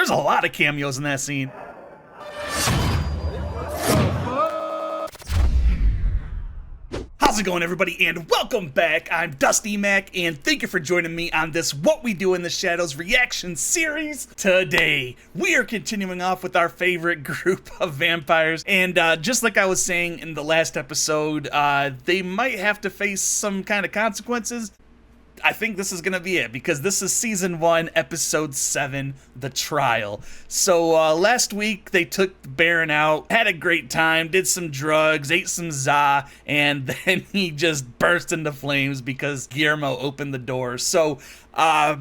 There's a lot of cameos in that scene. How's it going, everybody, and welcome back. I'm Dusty Mac, and thank you for joining me on this What We Do in the Shadows reaction series. Today, we are continuing off with our favorite group of vampires, and just like I was saying in the last episode, they might have to face some kind of consequences. I think this is gonna be it, because this is season 1, episode 7, The Trial. So last week they took Baron out, had a great time, did some drugs, ate some za, and then he just burst into flames because Guillermo opened the door. So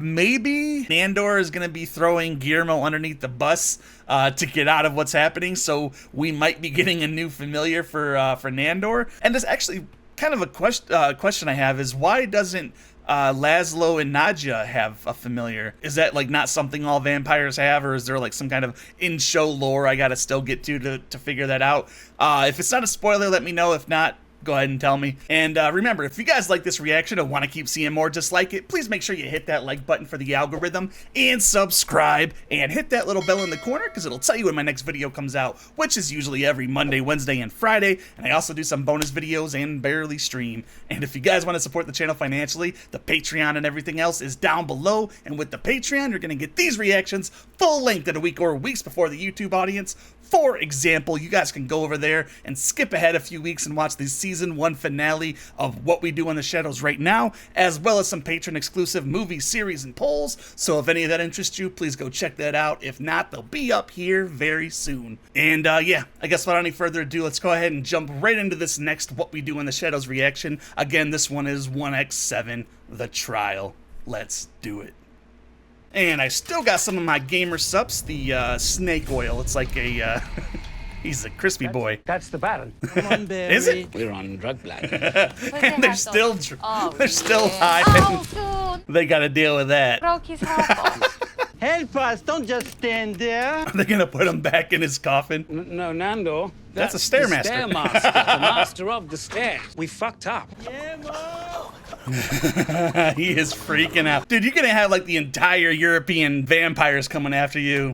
maybe Nandor is gonna be throwing Guillermo underneath the bus to get out of what's happening. So we might be getting a new familiar for Nandor. And there's actually kind of a question I have is, why doesn't Laszlo and Nadja have a familiar? Is that like not something all vampires have, or is there like some kind of in-show lore I gotta still get to figure that out? If it's not a spoiler, let me know. If not, go ahead and tell me. And remember, if you guys like this reaction and want to keep seeing more just like it, please make sure you hit that like button for the algorithm and subscribe and hit that little bell in the corner, because it'll tell you when my next video comes out, which is usually every Monday, Wednesday, and Friday. And I also do some bonus videos and barely stream. And if you guys want to support the channel financially, the Patreon and everything else is down below. And with the Patreon, you're going to get these reactions full length in a week or weeks before the YouTube audience. For example, you guys can go over there and skip ahead a few weeks and watch the season 1 finale of What We Do in the Shadows right now, as well as some patron exclusive movie series and polls. So if any of that interests you, please go check that out. If not, they'll be up here very soon. And yeah, I guess without any further ado, let's go ahead and jump right into this next What We Do in the Shadows reaction. Again, this one is 1x7, The Trial. Let's do it. And I still got some of my gamer subs, the snake oil. It's like a, he's a crispy boy. That's the Baron. Come on, Barry. Is it? We're on drug blood. And they're still, they're still high. Oh, They gotta deal with that. broke his heart. Help us, don't just stand there. Are they gonna put him back in his coffin? No, Nando. That's a Stairmaster. The Stairmaster, the master of the stairs. We fucked up. He is freaking out. Dude, you're gonna have like the entire European vampires coming after you.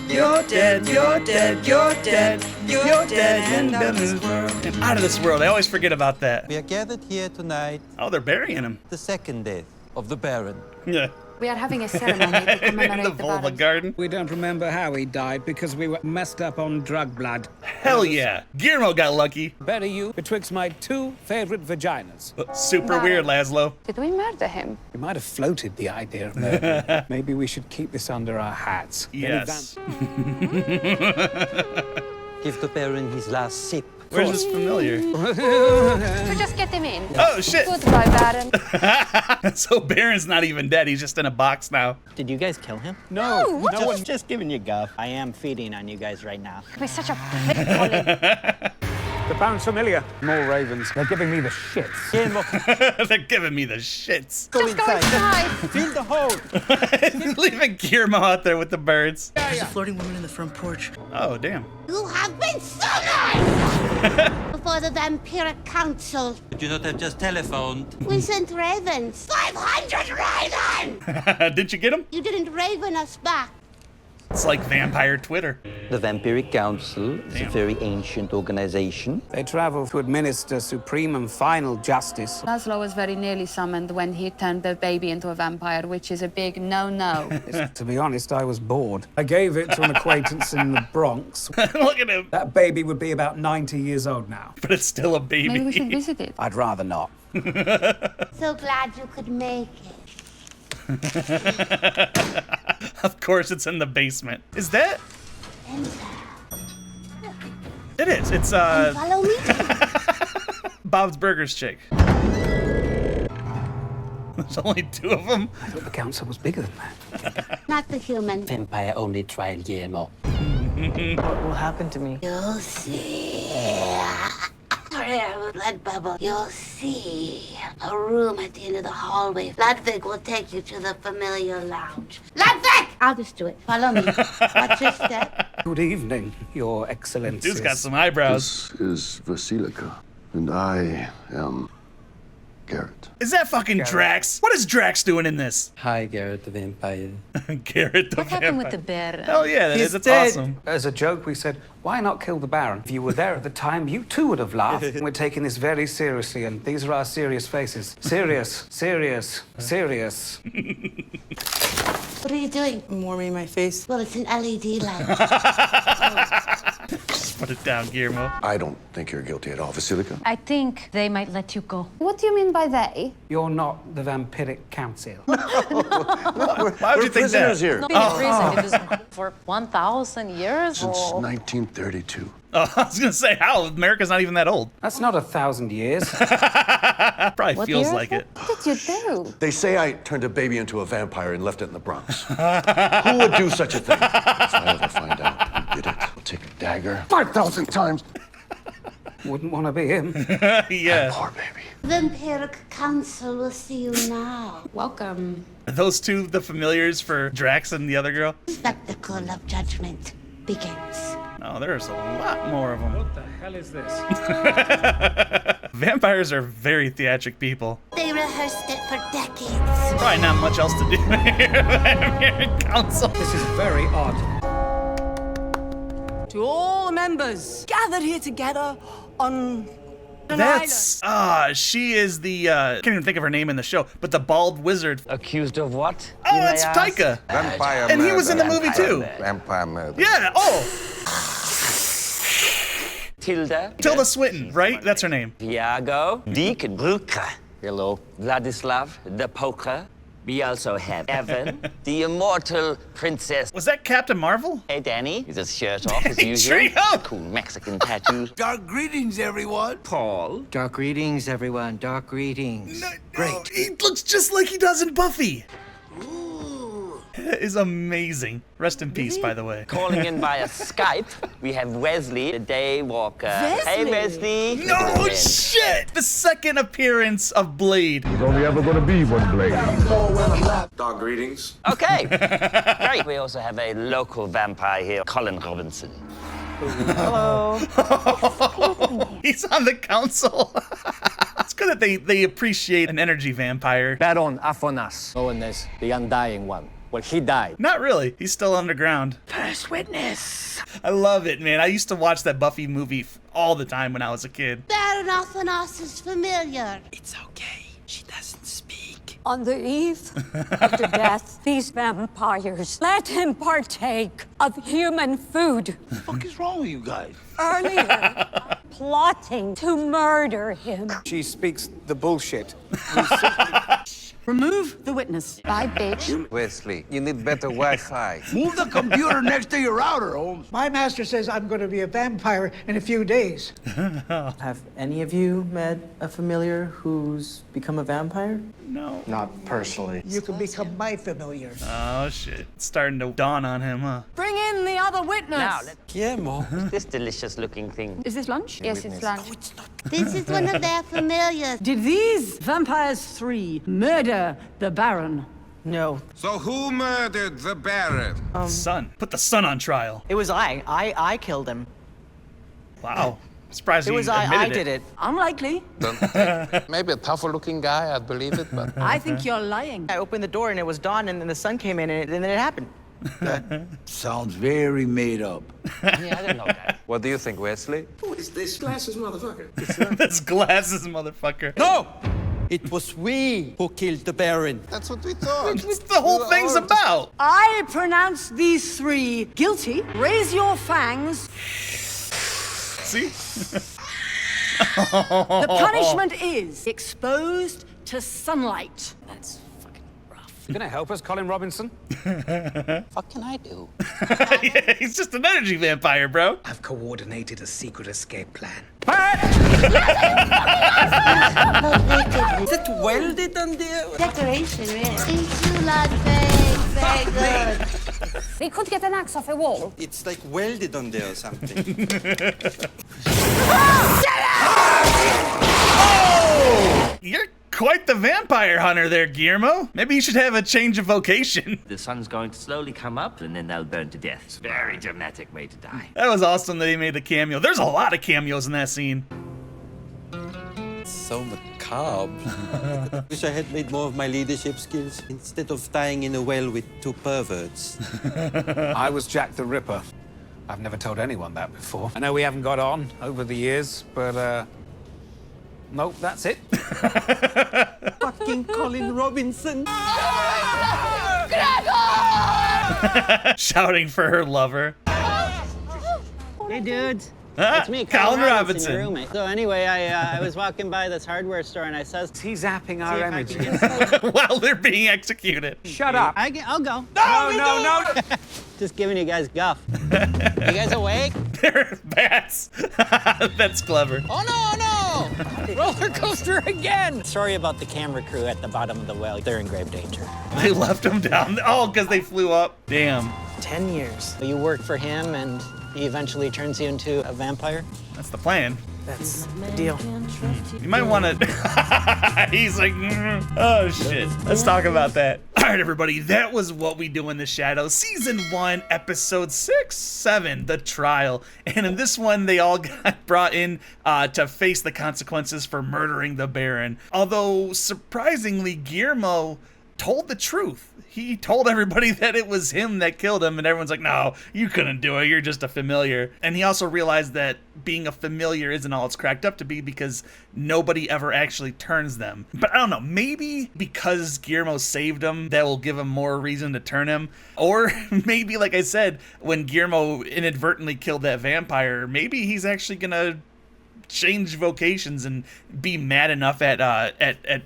You're dead, you're dead, you're dead, you're dead and out of this world. And out of this world. I always forget about that. We are gathered here tonight, Oh, they're burying him. the second death of the Baron. Yeah. We are having a ceremony to In the commemorate the vulva Baron. garden. We don't remember how he died because we were messed up on drug blood. Hell yeah. Guillermo got lucky. Bury you betwixt my two favorite vaginas. Super weird, Laszlo. Did we murder him? We might have floated the idea of murder. Maybe we should keep this under our hats. Yes. Give the Baron his last sip. Where's this familiar? So just get him in. Oh, shit. Goodbye, Baron. So Baron's not even dead. He's just in a box now. Did you guys kill him? No, what No one's just giving you guff. I am feeding on you guys right now. We're such a prick, Colin. The Baron's familiar. More ravens. They're giving me the shits. They're giving me the shits. Just go inside. Fill the hole. Leaving Guillermo out there with the birds. There's a floating woman in the front porch. Oh, damn. You have been so nice! Before the Vampiric Council, Could you not have just telephoned? we sent ravens. 500 ravens! Did you get him? You didn't raven us back. It's like vampire Twitter. The Vampiric Council is a very ancient organization. They travel to administer supreme and final justice. Laszlo was very nearly summoned when he turned the baby into a vampire, which is a big no-no. To be honest, I was bored. I gave it to an acquaintance in the Bronx. Look at him. That baby would be about 90 years old now. But it's still a baby. Maybe we should visit it. I'd rather not. So glad you could make it. Of course, it's in the basement. Is that? It is. It's Follow me. Bob's Burgers chick. There's only 2 of them. I thought the council was bigger than that. Not the human. Vampire only trial Guillermo. What will happen to me? You'll see. Blood bubble. You'll see a room at the end of the hallway. Ludwig will take you to the familiar lounge. Ludwig! I'll just do it. Follow me. Watch your step. Good evening, Your Excellency. Dude's got some eyebrows. This is Vasilika, and I am Garrett. Is that fucking Drax? What is Drax doing in this? Hi, Garrett the vampire. Garrett the What happened with vampire. the bear? Hell yeah, that He's is. That's dead. awesome. As a joke, we said, why not kill the Baron? If you were there at the time, you too would have laughed. We're taking this very seriously, and these are our serious faces. Serious, serious, serious. What are you doing? I'm warming my face. Well, it's an LED light. Just put it down, Guillermo. I don't think you're guilty at all, Vasilica. I think they might let you go. What do you mean by they? You're not the Vampiric Council. Why would you think that? here. Been in prison. It was for 1,000 years. Since or- 1932. Oh, I was gonna say, how? America's not even that old. That's not 1,000 years. Probably feels year like is it. What did you do? They say I turned a baby into a vampire and left it in the Bronx. Who would do such a thing? If I ever find out who did it, I'll take a dagger 5,000 times. Wouldn't want to be him. Yeah. Poor baby. Vampiric Council will see you now. Welcome. Are those two the familiars for Drax and the other girl? Spectacle of judgment begins. Oh, there's a lot more of them. What the hell is this? Vampires are very theatric people. They rehearsed it for decades. Probably not much else to do here. Council. This is very odd. To all the members gathered here together on an That's she is the can't even think of her name in the show, but the bald wizard. Accused of what? Oh, it's Taika. Vampire And he was in the movie too. Vampire murder. Yeah. Oh, Tilda Swinton, right? That's her name. Tiago, Deacon Bruca. Hello. Vladislav, the poker. We also have Evan, the immortal princess. Was that Captain Marvel? Hey, Danny. He's his shirt off as Hey, usual. Trio! Cool Mexican tattoos. Dark greetings, everyone. Paul. Dark greetings, everyone. Dark greetings. Great. He looks just like he does in Buffy. That is amazing. Rest in peace, by the way. Calling in via Skype, we have Wesley, the day walker. Hey, Wesley. No shit! The second appearance of Blade. There's only ever gonna be one Blade. Dark greetings. Okay. Great. We also have a local vampire here, Colin Robinson. He's on the council. It's good that they appreciate an energy vampire. Baron Afonas, known as the Undying One. Well, he died. Not really. He's still underground. first witness. I love it, man. I used to watch that Buffy movie all the time when I was a kid. Baron Athanas is familiar. It's okay. She doesn't speak. On the eve of the death, these vampires let him partake of human food. What the fuck is wrong with you guys? Earlier, plotting to murder him. She speaks the bullshit. Remove the witness. Bye, bitch. Wesley, you need better Wi-Fi. Move the computer next to your router, Holmes. My master says I'm going to be a vampire in a few days. Have any of you met a familiar who's become a vampire? No. Not personally. You can become my familiar. Oh, shit. It's starting to dawn on him, huh? Bring in the other witness. Now, Guillermo. this delicious-looking thing. Is this lunch? Yes, it's lunch. This is one of their familiars. Did these vampires 3 murder the Baron? No. So who murdered the Baron? Son. Put the son on trial. It was I killed him. Wow. Surprised It you was admitted I did it. Unlikely. Maybe a tougher looking guy, I'd believe it, but... I think you're lying. I opened the door and it was dawn and then the sun came in and then it happened. Sounds very made up. Yeah, I didn't know that. What do you think, Wesley? Who is this glasses motherfucker? This glasses motherfucker. No! It was we who killed the Baron. That's what we thought. That's what the whole thing's about. I pronounce these 3 guilty. Raise your fangs. See? The punishment is exposed to sunlight. That's fucking rough. You gonna help us, Colin Robinson? What can I do? Yeah, he's just an energy vampire, bro. I've coordinated a secret escape plan. Is it welded on there? Decoration, really. Thank you, Ludwig. Very good. We could get an axe off a wall. It's like welded on there or something. You're quite the vampire hunter there, Guillermo. Maybe you should have a change of vocation. The sun's going to slowly come up and then they'll burn to death. It's a very dramatic way to die. That was awesome that he made the cameo. There's a lot of cameos in that scene. So macabre. carbs. Wish I had made more of my leadership skills instead of dying in a well with 2 perverts. I was Jack the Ripper. I've never told anyone that before. I know we haven't got on over the years, but, nope, that's it. Fucking Colin Robinson. Shouting for her lover. Hey, dudes. Ah, It's me, Colin Robinson. your roommate. So anyway, I was walking by this hardware store and I says, he's zapping our image while they're being executed. Shut up. I'll go. No. Just giving you guys guff. You guys awake? They're bats. That's clever. Oh, no! Roller coaster again! Sorry about the camera crew at the bottom of the well. They're in grave danger. They left him down. Oh, because they flew up. Damn. 10 years. You work for him and he eventually turns you into a vampire? That's the plan. That's the deal. You might want to... He's like, oh shit. Let's talk about that. All right, everybody, that was What We Do in the Shadows, Season 1, Episode 7, The Trial. And in this one, they all got brought in to face the consequences for murdering the Baron. Although, surprisingly, Guillermo told the truth. He told everybody that it was him that killed him, and everyone's like, no, you couldn't do it, you're just a familiar. And he also realized that being a familiar isn't all it's cracked up to be, because nobody ever actually turns them. But I don't know, maybe because Guillermo saved him, that will give him more reason to turn him. Or maybe, like I said, when Guillermo inadvertently killed that vampire, maybe he's actually gonna change vocations and be mad enough at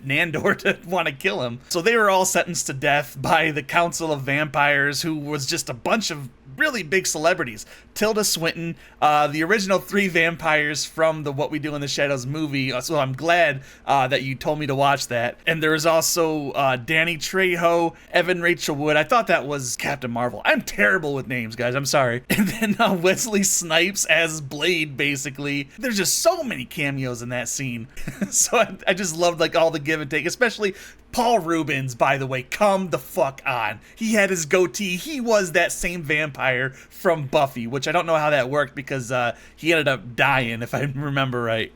Nandor to want to kill him. So they were all sentenced to death by the Council of Vampires, who was just a bunch of really big celebrities. Tilda Swinton, the original 3 vampires from the What We Do in the Shadows movie. So I'm glad that you told me to watch that. And there was also Danny Trejo, Evan Rachel Wood. I thought that was Captain Marvel. I'm terrible with names, guys. I'm sorry. And then Wesley Snipes as Blade, basically. There's just so many cameos in that scene. So I just loved like all the give and take, especially Paul Rubens, by the way. Come the fuck on. He had his goatee. He was that same vampire from Buffy, which I don't know how that worked because he ended up dying, if I remember right.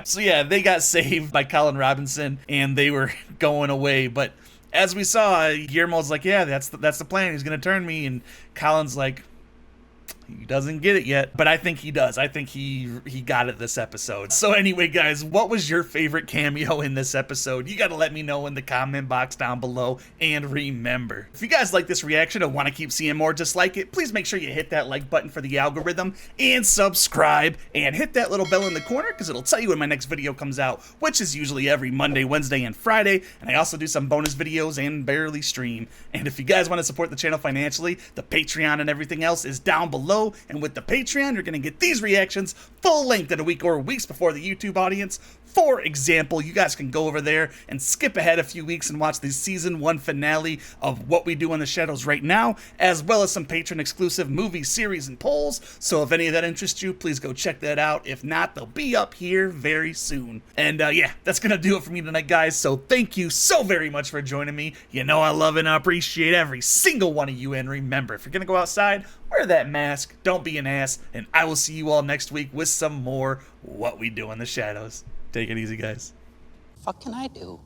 So yeah, they got saved by Colin Robinson and they were going away. But as we saw, Guillermo's like, yeah, that's the plan. He's gonna turn me, and Colin's like, he doesn't get it yet, but I think he does. I think he got it this episode. So anyway, guys, what was your favorite cameo in this episode? You got to let me know in the comment box down below. And remember, if you guys like this reaction and want to keep seeing more just like it, please make sure you hit that like button for the algorithm and subscribe and hit that little bell in the corner because it'll tell you when my next video comes out, which is usually every Monday, Wednesday, and Friday. And I also do some bonus videos and barely stream. And if you guys want to support the channel financially, the Patreon and everything else is down below. And with the Patreon, you're going to get these reactions full length in a week or weeks before the YouTube audience. For example, you guys can go over there and skip ahead a few weeks and watch the Season 1 finale of What We Do in the Shadows right now, as well as some Patreon-exclusive movie series and polls. So if any of that interests you, please go check that out. If not, they'll be up here very soon. And yeah, that's going to do it for me tonight, guys. So thank you so very much for joining me. You know I love and appreciate every single one of you. And remember, if you're going to go outside, wear that mask, don't be an ass, and I will see you all next week with some more What We Do in the Shadows. Take it easy, guys. What can I do?